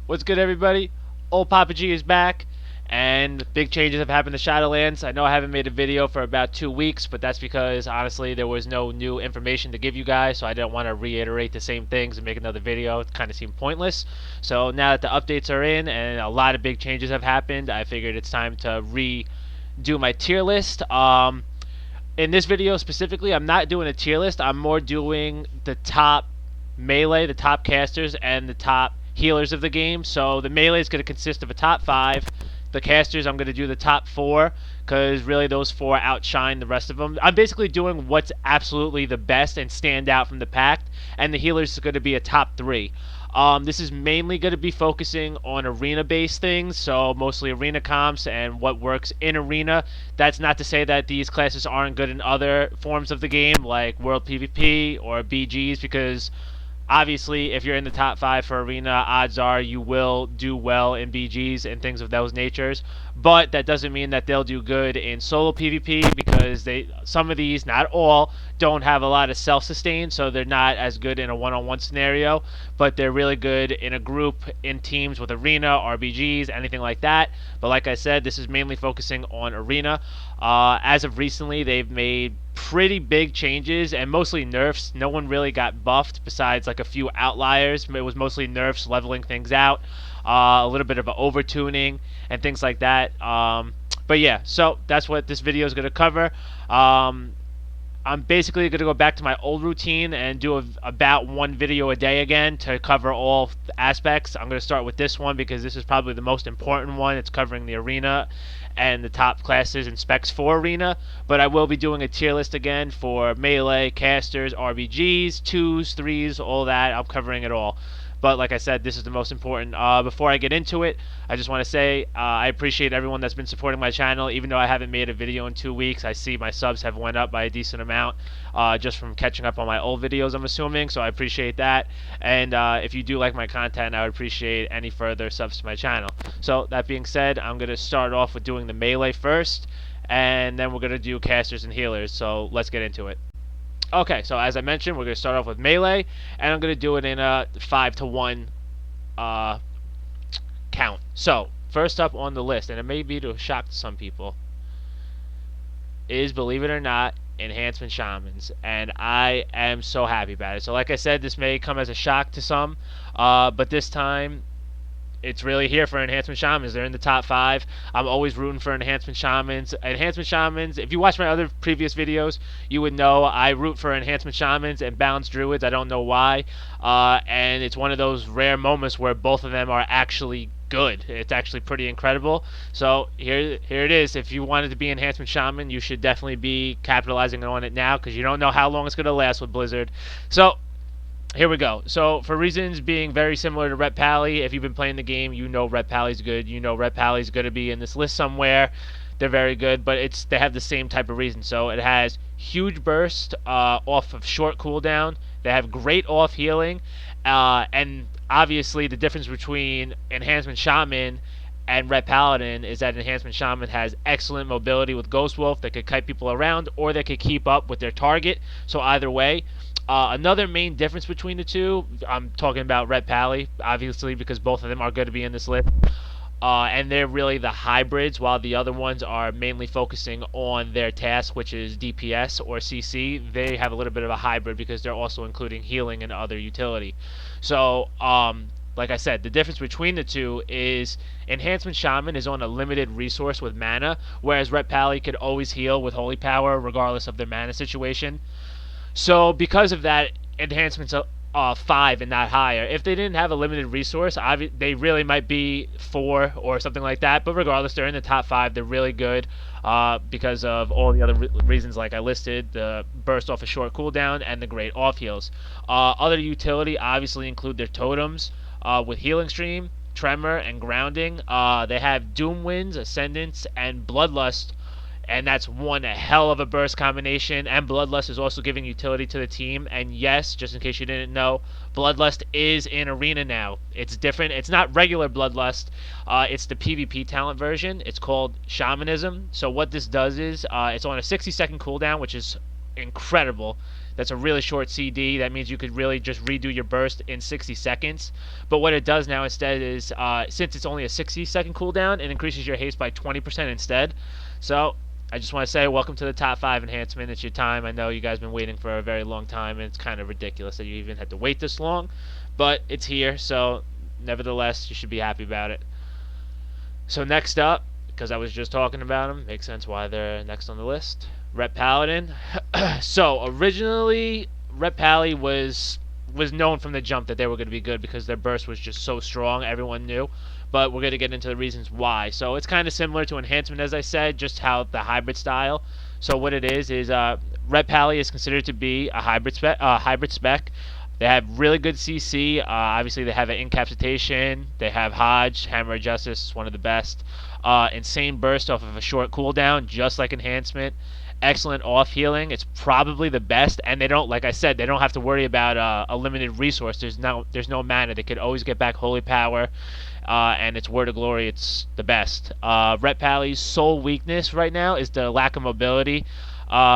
What's good, everybody? Old Papa G is back, and big changes have happened to Shadowlands. I know I haven't made a video for about 2 weeks, but that's because honestly there was no new information to give you guys, so I didn't want to reiterate the same things and make another video. It kind of seemed pointless. So now that the updates are in and a lot of big changes have happened, I figured it's time to redo my tier list. In this video specifically, I'm not doing a tier list. I'm more doing the top melee, the top casters, and the top healers of the game. So the melee is going to consist of a top 5. The casters, I'm going to do the top 4 because really those 4 outshine the rest of them. I'm basically doing what's absolutely the best and stand out from the pack, and the healers is going to be a top 3. This is mainly going to be focusing on arena-based things, so mostly arena comps and what works in arena. That's not to say that these classes aren't good in other forms of the game, like World PvP or BGs, because obviously, if you're in the top 5 for arena, odds are you will do well in BGs and things of those natures. But that doesn't mean that they'll do good in solo PvP because some of these, not all, don't have a lot of self-sustain, so they're not as good in a one-on-one scenario. But they're really good in a group, in teams with arena, RBGs, anything like that. But like I said, this is mainly focusing on arena. As of recently, they've made pretty big changes and mostly nerfs. No one really got buffed besides like a few outliers. It was mostly nerfs, leveling things out, a little bit of an overtuning and things like that. But yeah, so that's what this video is going to cover. I'm basically going to go back to my old routine and do about 1 video a day again to cover all aspects. I'm going to start with this one because this is probably the most important one. It's covering the arena and the top classes and specs for arena, but I will be doing a tier list again for melee, casters, RBGs, 2s, 3s, all that. I'm covering it all. But like I said, this is the most important. Before I get into it, I just want to say I appreciate everyone that's been supporting my channel. Even though I haven't made a video in 2 weeks, I see my subs have went up by a decent amount just from catching up on my old videos, I'm assuming. So I appreciate that. And if you do like my content, I would appreciate any further subs to my channel. So that being said, I'm going to start off with doing the melee first, and then we're going to do casters and healers. So let's get into it. Okay, so as I mentioned, we're going to start off with melee, and I'm going to do it in a 5-to-1 count. So, first up on the list, and it may be to shock to some people, is, believe it or not, enhancement shamans, and I am so happy about it. So like I said, this may come as a shock to some, but this time it's really here for enhancement shamans. They're in the top 5. I'm always rooting for enhancement shamans. Enhancement shamans, if you watch my other previous videos, you would know I root for enhancement shamans and balanced druids. I don't know why. And it's one of those rare moments where both of them are actually good. It's actually pretty incredible. So here it is. If you wanted to be enhancement shaman, you should definitely be capitalizing on it now because you don't know how long it's going to last with Blizzard. So here we go. So for reasons being very similar to Ret Pally, if you've been playing the game, you know Ret Pally's good. You know Ret Pally's going to be in this list somewhere. They're very good, but they have the same type of reason. So it has huge burst off of short cooldown. They have great off healing, and obviously the difference between Enhancement Shaman and Red Paladin is that Enhancement Shaman has excellent mobility with Ghost Wolf that could kite people around, or they could keep up with their target. So either way. Another main difference between the two, I'm talking about Red Pally, obviously, because both of them are going to be in this list. And they're really the hybrids, while the other ones are mainly focusing on their task, which is DPS or CC. They have a little bit of a hybrid because they're also including healing and other utility. So, like I said, the difference between the two is Enhancement Shaman is on a limited resource with mana, whereas Red Pally could always heal with Holy Power regardless of their mana situation. So because of that, enhancements 5 and not higher. If they didn't have a limited resource, they really might be 4 or something like that. But regardless, they're in the top 5. They're really good because of all the other reasons like I listed, the burst off a short cooldown and the great off heals. Other utility obviously include their totems with Healing Stream, Tremor, and Grounding. They have Doom Winds, Ascendance, and Bloodlust. And that's one hell of a burst combination. And Bloodlust is also giving utility to the team. And yes, just in case you didn't know, Bloodlust is in Arena now. It's different. It's not regular Bloodlust. It's the PvP talent version. It's called Shamanism. So what this does is, it's on a 60-second cooldown, which is incredible. That's a really short CD. That means you could really just redo your burst in 60 seconds. But what it does now instead is, since it's only a 60-second cooldown, it increases your haste by 20% instead. So I just want to say welcome to the top 5 enhancement. It's your time. I know you guys have been waiting for a very long time, and it's kind of ridiculous that you even had to wait this long. But it's here, so nevertheless, you should be happy about it. So next up, because I was just talking about them, makes sense why they're next on the list. Ret Paladin. So originally, Ret Pally was known from the jump that they were going to be good because their burst was just so strong. Everyone knew. But we're going to get into the reasons why. So it's kind of similar to Enhancement, as I said, just how the hybrid style. So what it is Ret Pally is considered to be a hybrid spec. They have really good CC. Obviously, they have an Incapacitation. They have Hodge, Hammer of Justice, one of the best. Insane burst off of a short cooldown, just like Enhancement. Excellent off healing. It's probably the best, and they don't, like I said, they don't have to worry about a limited resource. There's no mana. They could always get back Holy Power, and it's Word of Glory. It's the best. Ret Pally's sole weakness right now is the lack of mobility,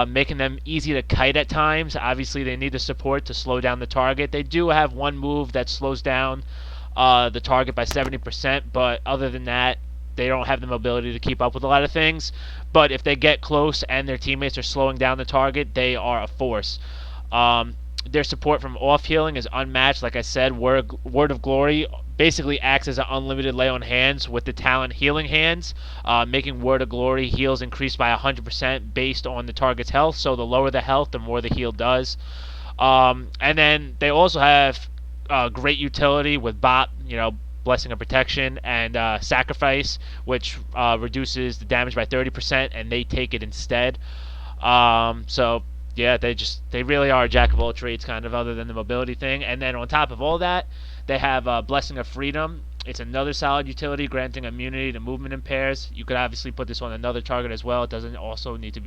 making them easy to kite at times. Obviously, they need the support to slow down the target. They do have one move that slows down the target by 70%, but other than that, they don't have the mobility to keep up with a lot of things. But if they get close and their teammates are slowing down the target, they are a force. Their support from off healing is unmatched. Like I said, Word of Glory basically acts as an unlimited lay on hands with the talent Healing Hands, making Word of Glory heals increase by 100% based on the target's health. So the lower the health, the more the heal does. And then they also have great utility with Bot, Blessing of Protection, and Sacrifice, which reduces the damage by 30%, and they take it instead. So yeah, they really are a jack of all trades, kind of, other than the mobility thing. And then on top of all that, they have Blessing of Freedom. It's another solid utility, granting immunity to movement in pairs. You could obviously put this on another target as well. It doesn't need to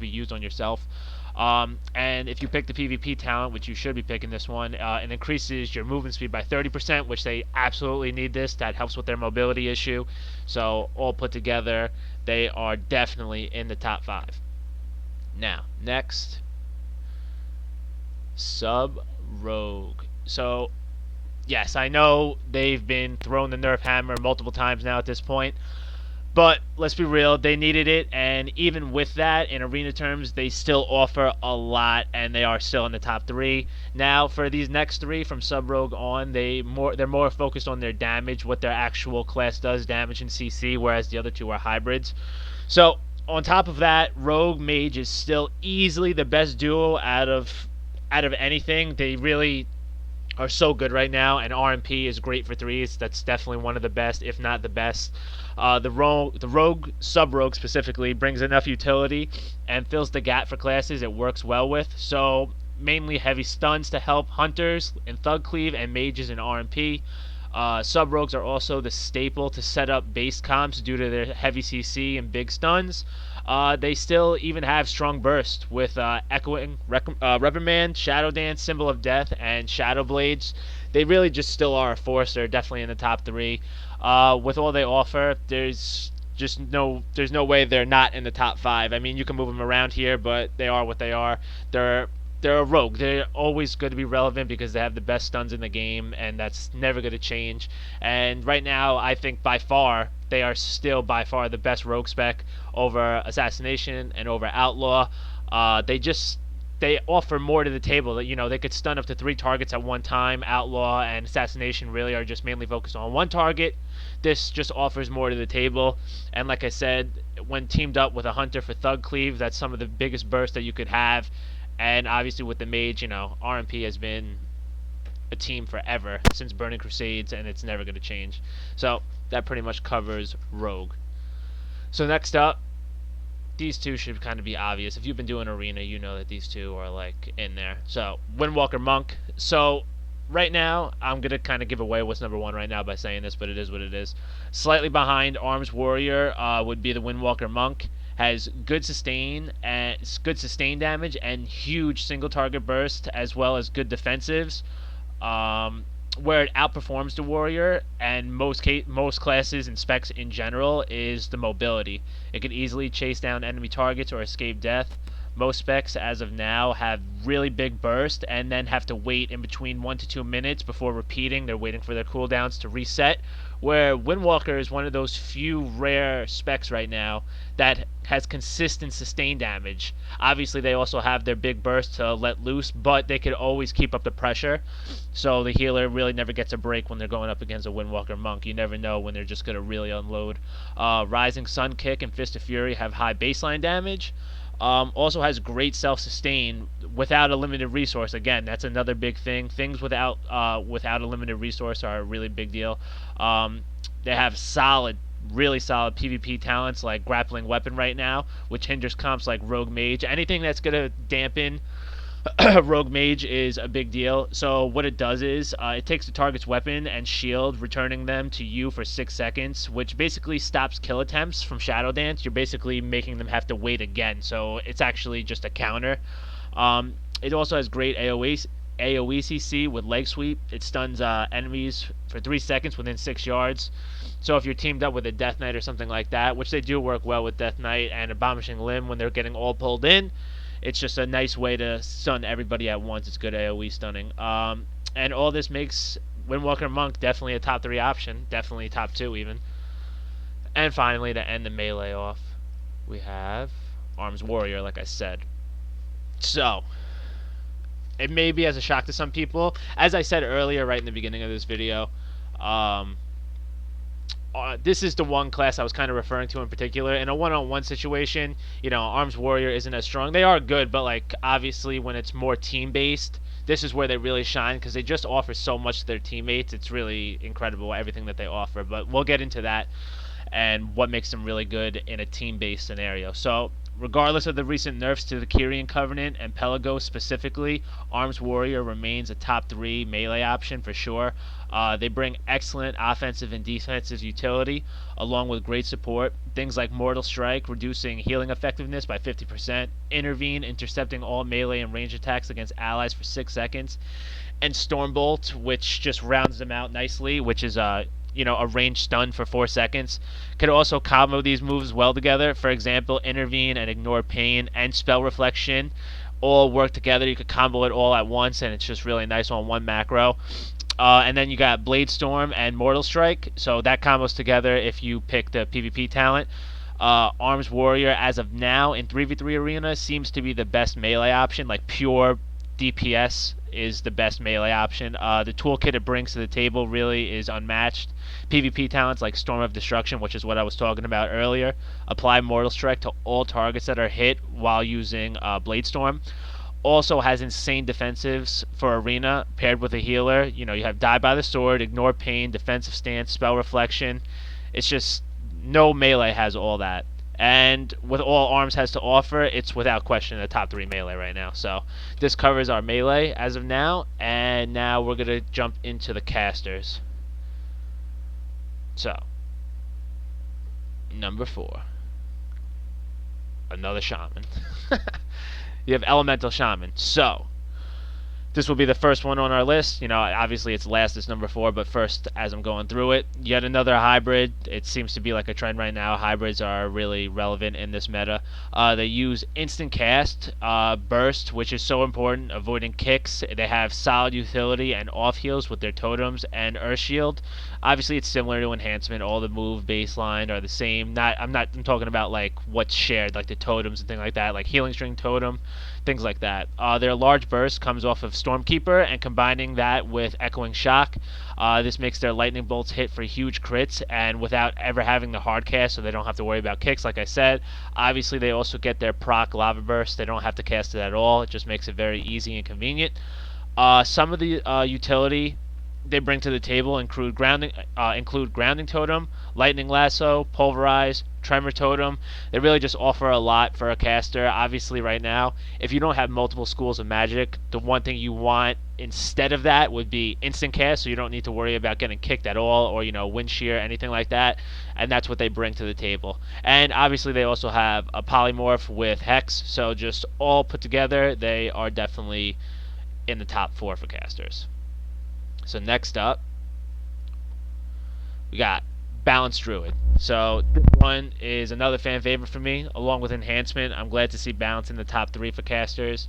be used on yourself. And if you pick the PvP talent, which you should be picking this one, it increases your movement speed by 30%, which they absolutely need this. That helps with their mobility issue. So all put together, they are definitely in the top 5. Now, next, Sub Rogue. So, yes, I know they've been throwing the Nerf hammer multiple times now at this point. But let's be real, they needed it, and even with that, in arena terms, they still offer a lot, and they are still in the top 3. Now, for these next 3, from Sub Rogue on, they're more focused on their damage, what their actual class does, damage and CC, whereas the other 2 are hybrids. So, on top of that, Rogue Mage is still easily the best duo out of anything. They really are so good right now, and RMP is great for 3s. That's definitely one of the best, if not the best. The Rogue, Sub-Rogue specifically, brings enough utility and fills the gap for classes it works well with. So, mainly heavy stuns to help Hunters in Thug Cleave and Mages in RMP. Sub-Rogues are also the staple to set up base comps due to their heavy CC and big stuns. They still even have strong burst with Echoing Reprimand, Shadow Dance, Symbol of Death, and Shadow Blades. They really just still are a force. They're definitely in the top 3. With all they offer, there's no way they're not in the top 5. I mean, you can move them around here, but they are what they are. They're a rogue. They're always going to be relevant because they have the best stuns in the game, and that's never going to change. And right now, I think by far, they are still by far the best rogue spec over Assassination and over Outlaw. They offer more to the table. That they could stun up to 3 targets at one time. Outlaw and Assassination really are just mainly focused on one target. This just offers more to the table. And like I said, when teamed up with a Hunter for Thug Cleave, that's some of the biggest bursts that you could have. And obviously with the Mage, RMP has been a team forever, since Burning Crusades, and it's never going to change. So that pretty much covers Rogue. So next up, these 2 should kind of be obvious. If you've been doing Arena, you know that these 2 are like in there. So Windwalker Monk. So right now, I'm going to kind of give away what's number 1 right now by saying this, but it is what it is. Slightly behind Arms Warrior would be the Windwalker Monk. Has good sustain damage and huge single target burst, as well as good defensives. Where it outperforms the Warrior and most classes and specs in general is the mobility. It can easily chase down enemy targets or escape death. Most specs as of now have really big burst and then have to wait in between 1 to 2 minutes before repeating. They're waiting for their cooldowns to reset. Where Windwalker is one of those few rare specs right now that has consistent sustained damage. Obviously, they also have their big burst to let loose, but they could always keep up the pressure. So the healer really never gets a break when they're going up against a Windwalker monk. You never know when they're just going to really unload. Rising Sun Kick and Fist of Fury have high baseline damage. Also has great self-sustain without a limited resource. Again, that's another big thing. Things without a limited resource are a really big deal. They have really solid PvP talents like Grappling Weapon right now, which hinders comps like Rogue Mage. Anything that's gonna dampen Rogue Mage is a big deal. So what it does is it takes the target's weapon and shield, returning them to you for 6 seconds, which basically stops kill attempts from Shadowlands. You're basically making them have to wait again, so it's actually just a counter. It also has great AoE CC with leg sweep. It stuns enemies for 3 seconds within 6 yards. So if you're teamed up with a Death Knight or something like that, which they do work well with Death Knight and Abomination Limb when they're getting all pulled in, it's just a nice way to stun everybody at once. It's good AoE stunning. And all this makes Windwalker Monk definitely a top 3 option. Definitely top 2 even. And finally, to end the melee off, we have Arms Warrior, like I said. So, it may be as a shock to some people. As I said earlier, right in the beginning of this video, this is the one class I was kind of referring to in particular. In a one-on-one situation, Arms Warrior isn't as strong. They are good, but like obviously when it's more team-based, this is where they really shine because they just offer so much to their teammates. It's really incredible everything that they offer. But we'll get into that and what makes them really good in a team-based scenario. So, regardless of the recent nerfs to the Kyrian Covenant and Pelagos specifically, Arms Warrior remains a top 3 melee option for sure. They bring excellent offensive and defensive utility, along with great support. Things like Mortal Strike, reducing healing effectiveness by 50%, Intervene, intercepting all melee and range attacks against allies for 6 seconds, and Stormbolt, which just rounds them out nicely, which is a range stun for 4 seconds. Could also combo these moves well together. For example, Intervene and Ignore Pain and Spell Reflection all work together. You could combo it all at once, and it's just really nice on one macro. And then you got Blade Storm and Mortal Strike, so that combos together if you pick the PvP talent. Arms Warrior, as of now, in 3v3 Arena, seems to be the best melee option, like pure DPS is the best melee option. The toolkit it brings to the table really is unmatched. PvP talents like Storm of Destruction, which is what I was talking about earlier, apply Mortal Strike to all targets that are hit while using Blade Storm. Also has insane defensives for Arena paired with a healer. You have Die by the Sword, Ignore Pain, Defensive Stance, Spell Reflection. It's just no melee has all that. And with all Arms has to offer, it's without question a top 3 melee right now. So this covers our melee as of now, and now we're going to jump into the casters. So, number 4. Another Shaman. You have Elemental Shaman. So, this will be the first one on our list. Obviously it's last, it's number 4, but first, as I'm going through it, yet another hybrid. It seems to be like a trend right now. Hybrids are really relevant in this meta. They use instant cast, burst, which is so important, avoiding kicks. They have solid utility and off heals with their totems and Earth Shield. Obviously, it's similar to enhancement. All the move baseline are the same. I'm talking about like what's shared, like the totems and things like that, like Healing String Totem, things like that. Their large burst comes off of Stormkeeper, and combining that with Echoing Shock, this makes their lightning bolts hit for huge crits, and without ever having the hard cast, so they don't have to worry about kicks. Like I said, obviously they also get their proc Lava Burst. They don't have to cast it at all. It just makes it very easy and convenient. Some of the utility they bring to the table include grounding totem, lightning lasso, pulverize, tremor totem. They really just offer a lot for a caster. Obviously right now, if you don't have multiple schools of magic, the one thing you want instead of that would be instant cast, so you don't need to worry about getting kicked at all, or wind shear, anything like that. And that's what they bring to the table. And obviously they also have a polymorph with hex, so just all put together, they are definitely in the top 4 for casters. So next up, we got Balanced Druid. So this one is another fan favorite for me, along with Enhancement. I'm glad to see Balance in the top 3 for casters.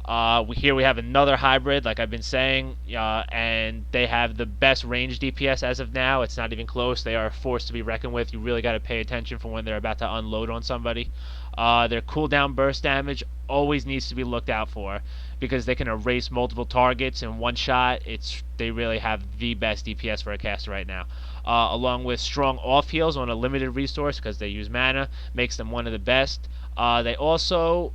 Here we have another hybrid, like I've been saying, and they have the best range DPS as of now. It's not even close. They are a force to be reckoned with. You really got to pay attention for when they're about to unload on somebody. Their cooldown burst damage always needs to be looked out for because they can erase multiple targets in one shot. They really have the best DPS for a caster right now. Along with strong off heals on a limited resource because they use mana, makes them one of the best. They also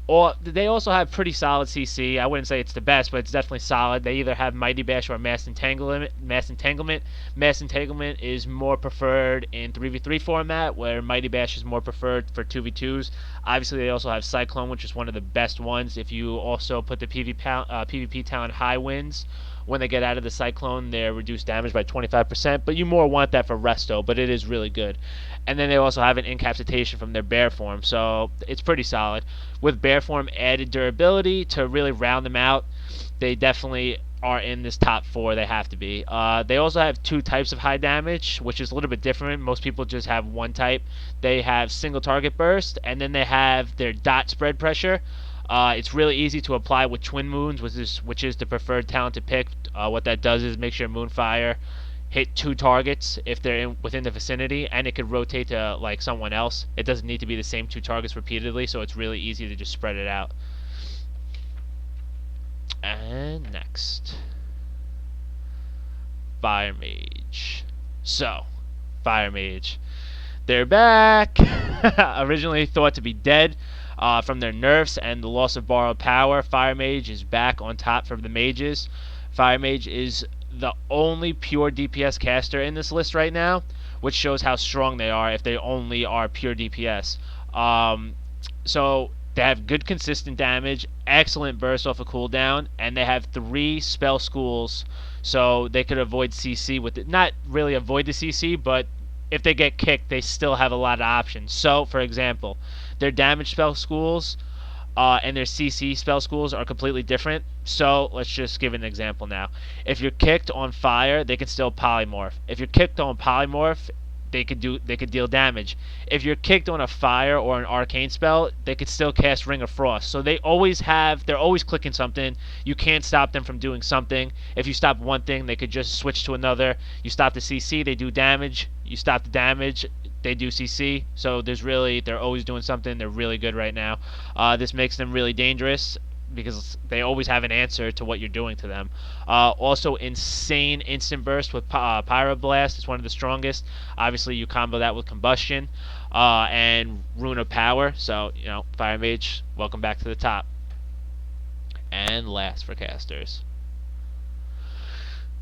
have pretty solid CC. I wouldn't say it's the best, but it's definitely solid. They either have Mighty Bash or Mass Entanglement. Mass Entanglement is more preferred in 3v3 format, where Mighty Bash is more preferred for 2v2s. Obviously, they also have Cyclone, which is one of the best ones. If you also put the PvP talent High Winds, when they get out of the Cyclone, they're reduced damage by 25%, but you more want that for Resto, but it is really good. And then they also have an incapacitation from their Bear form, so it's pretty solid. With Bear form added durability to really round them out, they definitely are in this top 4. They have to be. They also have 2 types of high damage, which is a little bit different. Most people just have one type. They have single target burst, and then they have their dot spread pressure. It's really easy to apply with Twin Moons, which is the preferred talent to pick. What that does is make sure Moonfire hit 2 targets if they're within the vicinity, and it could rotate to like someone else. It doesn't need to be the same 2 targets repeatedly, so it's really easy to just spread it out. And next, Fire Mage. So, Fire Mage. They're back! Originally thought to be dead from their nerfs and the loss of borrowed power, Fire Mage is back on top for the mages. Fire Mage is the only pure DPS caster in this list right now, which shows how strong they are if they only are pure DPS. So they have good consistent damage, excellent burst off a cooldown, and they have 3 spell schools, so they could avoid CC with it. Not really avoid the CC, but if they get kicked, they still have a lot of options. So, for example, their damage spell schools and their CC spell schools are completely different. So let's just give an example now. If you're kicked on fire, they can still polymorph. If you're kicked on polymorph, they could deal damage. If you're kicked on a fire or an arcane spell, they could still cast Ring of Frost. So they're always clicking something. You can't stop them from doing something. If you stop one thing, they could just switch to another. You stop the CC, they do damage. You stop the damage, they do CC. So they're always doing something. They're really good right now. This makes them really dangerous because they always have an answer to what you're doing to them. Also, insane instant burst with Pyroblast. It's one of the strongest. Obviously, you combo that with Combustion and Rune of Power. So, Fire Mage, welcome back to the top. And last for casters,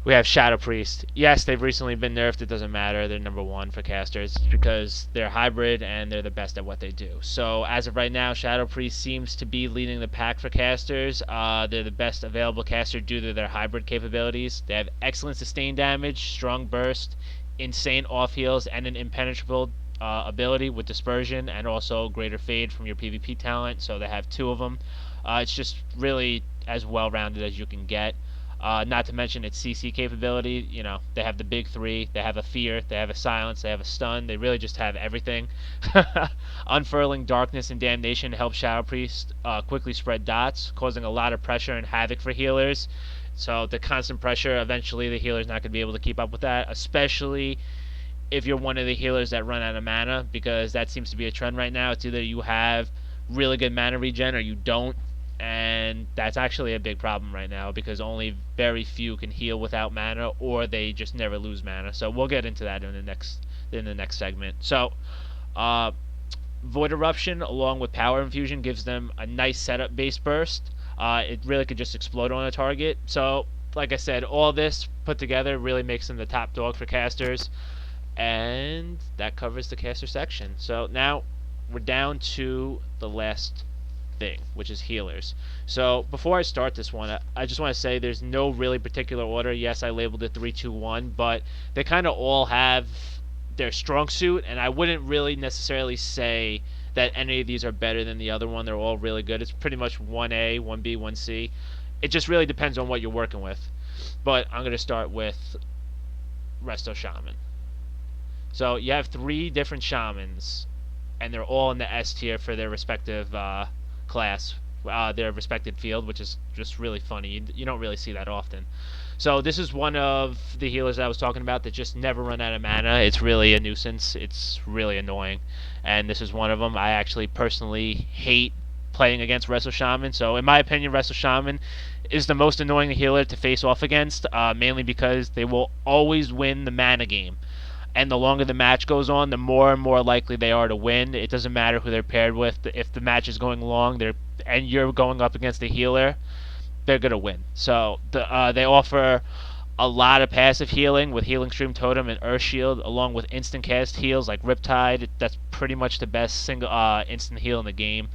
we have Shadow Priest. Yes, they've recently been nerfed. It doesn't matter. They're number 1 for casters because they're hybrid and they're the best at what they do. So as of right now, Shadow Priest seems to be leading the pack for casters. They're the best available caster due to their hybrid capabilities. They have excellent sustain damage, strong burst, insane off heals, and an impenetrable ability with dispersion, and also greater fade from your PvP talent. So they have 2 of them. It's just really as well-rounded as you can get. Not to mention its CC capability. They have the big 3. They have a Fear. They have a Silence. They have a Stun. They really just have everything. Unfurling Darkness and Damnation helps Shadow Priest quickly spread dots, causing a lot of pressure and havoc for healers. So the constant pressure, eventually the healer's not going to be able to keep up with that, especially if you're one of the healers that run out of mana, because that seems to be a trend right now. It's either you have really good mana regen or you don't. And that's actually a big problem right now because only very few can heal without mana, or they just never lose mana. So we'll get into that in the next segment. So Void Eruption along with Power Infusion gives them a nice setup base burst. It really could just explode on a target. So like I said, all this put together really makes them the top dog for casters. And that covers the caster section. So now we're down to the last thing, which is healers. So before I start this one, I just want to say there's no really particular order. Yes, I labeled it 3, 2, 1, but they kind of all have their strong suit, and I wouldn't really necessarily say that any of these are better than the other one. They're all really good. It's pretty much 1A, 1B, 1C. It just really depends on what you're working with. But I'm going to start with Resto Shaman. So you have 3 different shamans, and they're all in the S tier for their respective class, their respected field, which is just really funny. You don't really see that often. So this is one of the healers that I was talking about that just never run out of mana. It's really a nuisance. It's really annoying, and this is one of them. I actually personally hate playing against Wrestle Shaman. So in my opinion, Wrestle Shaman is the most annoying healer to face off against, mainly because they will always win the mana game. And the longer the match goes on, the more and more likely they are to win. It doesn't matter who they're paired with. If the match is going long, and you're going up against a healer, they're gonna win. So they offer a lot of passive healing with Healing Stream Totem and Earth Shield, along with instant cast heals like Riptide. That's pretty much the best single instant heal in the game.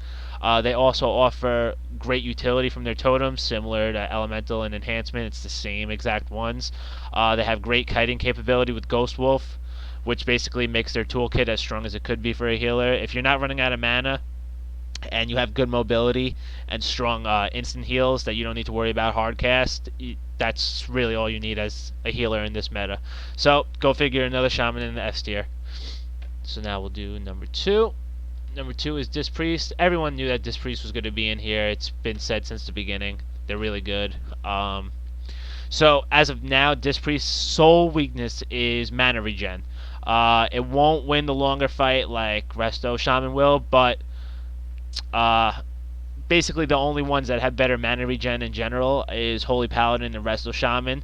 They also offer great utility from their totems, similar to Elemental and Enhancement. It's the same exact ones. They have great kiting capability with Ghost Wolf, which basically makes their toolkit as strong as it could be for a healer. If you're not running out of mana, and you have good mobility and strong instant heals that you don't need to worry about hard cast, that's really all you need as a healer in this meta. So go figure, another shaman in the S tier. So now we'll do number 2. Number 2 is Disc Priest. Everyone knew that Disc Priest was going to be in here. It's been said since the beginning. They're really good. So as of now, Disc Priest's sole weakness is mana regen. It won't win the longer fight like Resto Shaman will, but basically the only ones that have better mana regen in general is Holy Paladin and Resto Shaman.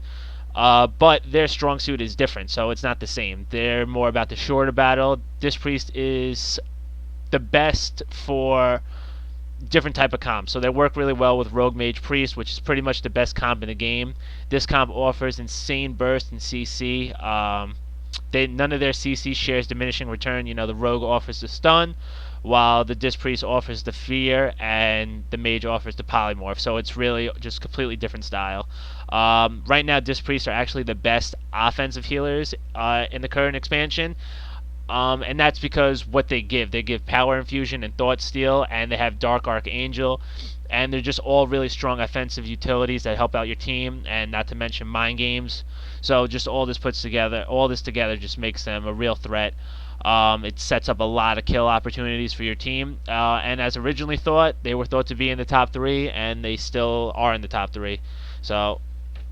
But their strong suit is different, so it's not the same. They're more about the shorter battle. Disc Priest is the best for different type of comps. So they work really well with Rogue Mage Priest, which is pretty much the best comp in the game. This comp offers insane burst and CC. None of their CC shares diminishing return. The Rogue offers the stun, while the Disc Priest offers the fear, and the Mage offers the polymorph. So it's really just completely different style. Right now, Disc Priests are actually the best offensive healers in the current expansion. And that's because what they give. They give Power Infusion and Thought Steal, and they have Dark Archangel, and they're just all really strong offensive utilities that help out your team, and not to mention Mind Games. So just all this together just makes them a real threat. It sets up a lot of kill opportunities for your team, and as originally thought, they were thought to be in the top 3, and they still are in the top 3. So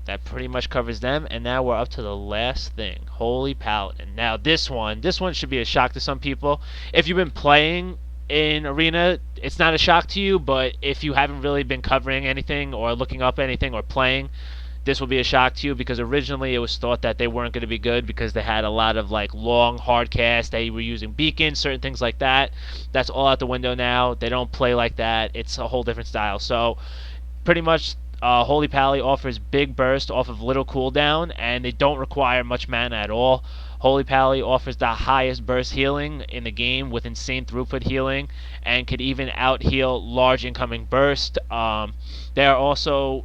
that pretty much covers them, and now we're up to the last thing, Holy Paladin. Now this one should be a shock to some people. If you've been playing in Arena, it's not a shock to you, but if you haven't really been covering anything or looking up anything or playing, this will be a shock to you, because originally it was thought that they weren't going to be good because they had a lot of long hard cast. They were using beacons, certain things like that. That's all out the window now. They don't play like that. It's a whole different style. So pretty much Holy Pally offers big burst off of little cooldown, and they don't require much mana at all. Holy Pally offers the highest burst healing in the game with insane throughput healing, and could even out heal large incoming burst. They are also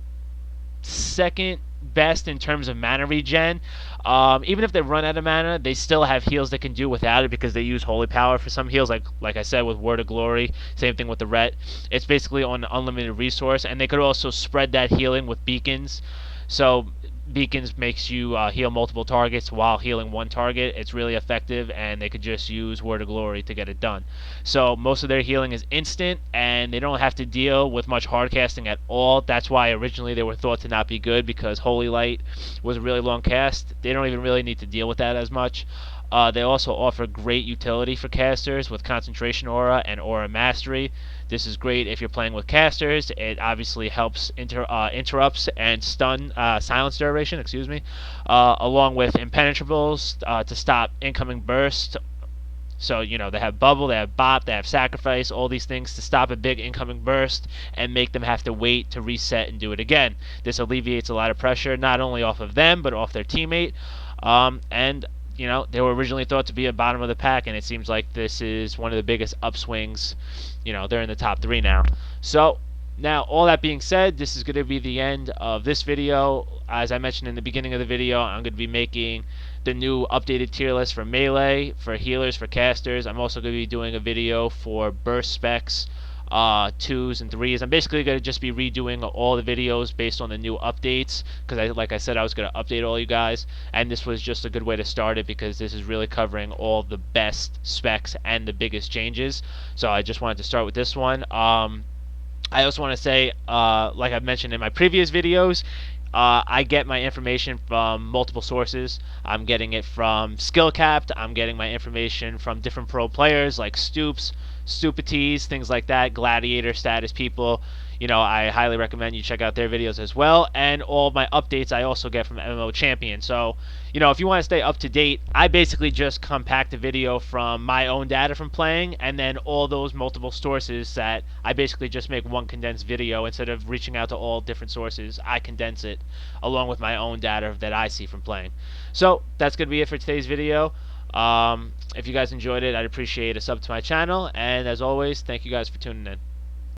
second best in terms of mana regen. Even if they run out of mana, they still have heals they can do without it, because they use Holy Power for some heals, like I said with Word of Glory. Same thing with the Ret. It's basically on an unlimited resource, and they could also spread that healing with beacons. So beacons makes you heal multiple targets while healing one target. It's really effective, and they could just use Word of Glory to get it done. So most of their healing is instant, and they don't have to deal with much hard casting at all. That's why originally they were thought to not be good, because Holy Light was a really long cast. They don't even really need to deal with that as much. They also offer great utility for casters with Concentration Aura and Aura Mastery. This is great if you're playing with casters. It obviously helps interrupts and stun silence duration, along with impenetrables to stop incoming burst. So, they have Bubble, they have Bop, they have Sacrifice, all these things to stop a big incoming burst and make them have to wait to reset and do it again. This alleviates a lot of pressure, not only off of them, but off their teammate. And they were originally thought to be a bottom of the pack, and it seems like this is one of the biggest upswings. They're in the top 3 now. So, now, all that being said, this is going to be the end of this video. As I mentioned in the beginning of the video, I'm going to be making the new updated tier list for Melee, for healers, for casters. I'm also going to be doing a video for burst specs, 2s and 3s. I'm basically going to just be redoing all the videos based on the new updates because, like I said, I was going to update all you guys, and this was just a good way to start it because this is really covering all the best specs and the biggest changes. So I just wanted to start with this one. I also want to say, like I've mentioned in my previous videos, I get my information from multiple sources. I'm getting it from Skill Capped. I'm getting my information from different pro players like Stoops, Stupities, things like that, Gladiator status people. I highly recommend you check out their videos as well. And all my updates I also get from MMO Champion. So, if you want to stay up to date, I basically just compact a video from my own data from playing, and then all those multiple sources that I basically just make one condensed video instead of reaching out to all different sources. I condense it along with my own data that I see from playing. So that's going to be it for today's video. If you guys enjoyed it, I'd appreciate a sub to my channel. And as always, thank you guys for tuning in.